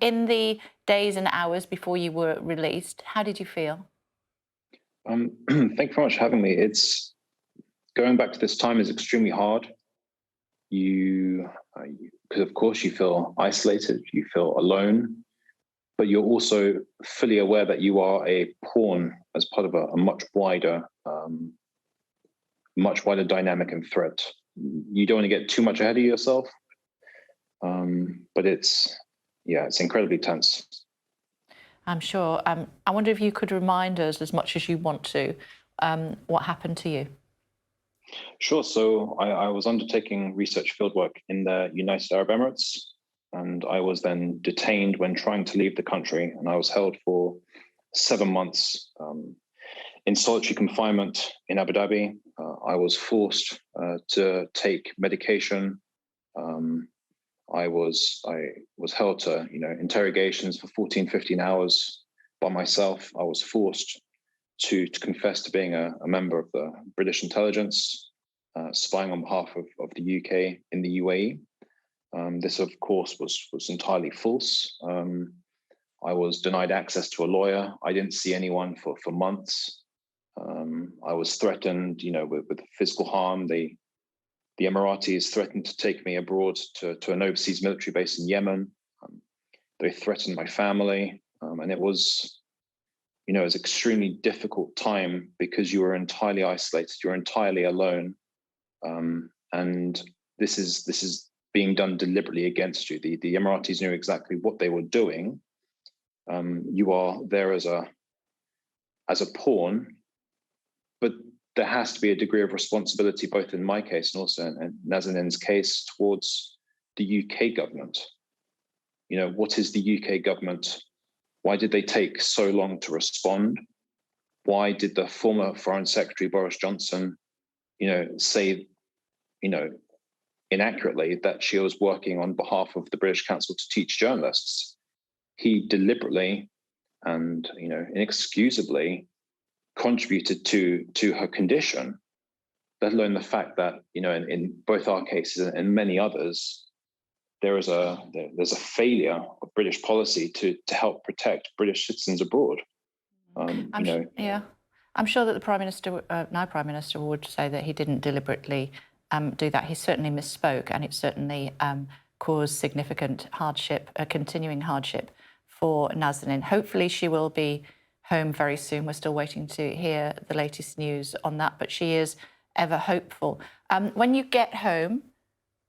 in the days and hours before you were released, how did you feel? Thank you very much for having me. It's going back to this time is extremely hard. Because of course you feel isolated, you feel alone, but you're also fully aware that you are a pawn as part of a much wider dynamic and threat. You don't want to get too much ahead of yourself, but it's incredibly tense. I'm sure. I wonder if you could remind us, as much as you want to, what happened to you. Sure. So I was undertaking research fieldwork in the United Arab Emirates, and I was then detained when trying to leave the country, and I was held for 7 months in solitary confinement in Abu Dhabi. I was forced to take medication. I was held to interrogations for 14, 15 hours by myself. I was forced to confess to being a member of the British intelligence, spying on behalf of the UK in the UAE. This, of course, was entirely false. I was denied access to a lawyer. I didn't see anyone for months. I was threatened, with physical harm. The Emiratis threatened to take me abroad to an overseas military base in Yemen. They threatened my family, and it was, it was an extremely difficult time because you were entirely isolated, you're entirely alone, and this is being done deliberately against you. The Emiratis knew exactly what they were doing. You are there as a pawn, but there has to be a degree of responsibility, both in my case and also in Nazanin's case, towards the UK government. What is the UK government? Why did they take so long to respond? Why did the former Foreign Secretary Boris Johnson, say, inaccurately that she was working on behalf of the British Council to teach journalists? He deliberately and inexcusably contributed to her condition, let alone the fact that in both our cases and many others, there's a failure of British policy to help protect British citizens abroad. I'm sure that the Prime Minister, now Prime Minister, would say that he didn't deliberately do that. He certainly misspoke, and it certainly caused significant hardship, continuing hardship for Nazanin. Hopefully she will be home very soon. We're still waiting to hear the latest news on that, but she is ever hopeful. When you get home,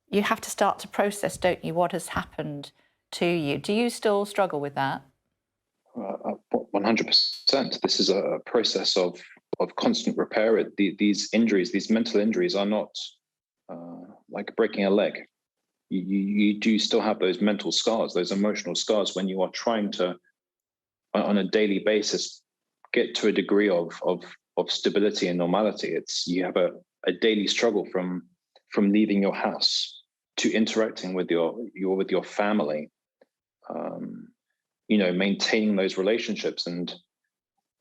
you have to start to process, don't you, what has happened to you? Do you still struggle with that? 100%. This is a process of constant repair. These injuries, these mental injuries, are not like breaking a leg. You do still have those mental scars, those emotional scars, when you are trying to, on a daily basis, get to a degree of stability and normality. You have a daily struggle from leaving your house to interacting with your family, maintaining those relationships. And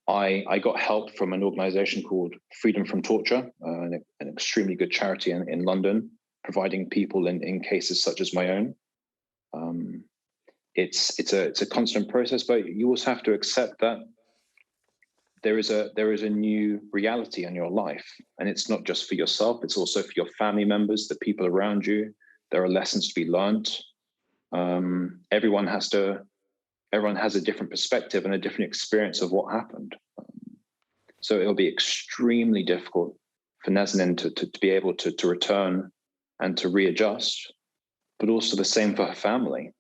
I got help from an organization called Freedom from Torture, an extremely good charity in London, providing people in cases such as my own. It's a constant process, but you also have to accept that there is a new reality in your life, and it's not just for yourself; it's also for your family members, the people around you. There are lessons to be learned. Everyone has a different perspective and a different experience of what happened. So it'll be extremely difficult for Nazanin to be able to return and to readjust, but also the same for her family.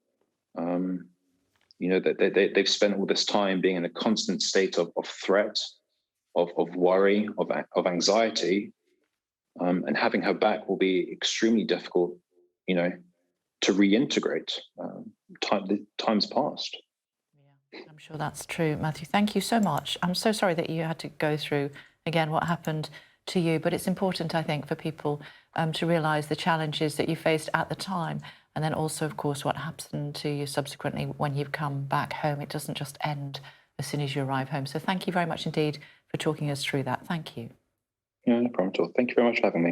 That they've spent all this time being in a constant state of threat, of worry, of anxiety, and having her back will be extremely difficult, to reintegrate. Time's passed. Yeah, I'm sure that's true, Matthew. Thank you so much. I'm so sorry that you had to go through, again, what happened to you, but it's important, I think, for people to realise the challenges that you faced at the time, and then also, of course, what happened to you subsequently when you've come back home. It doesn't just end as soon as you arrive home. So thank you very much indeed for talking us through that. Thank you. Yeah, no problem at all. Thank you very much for having me.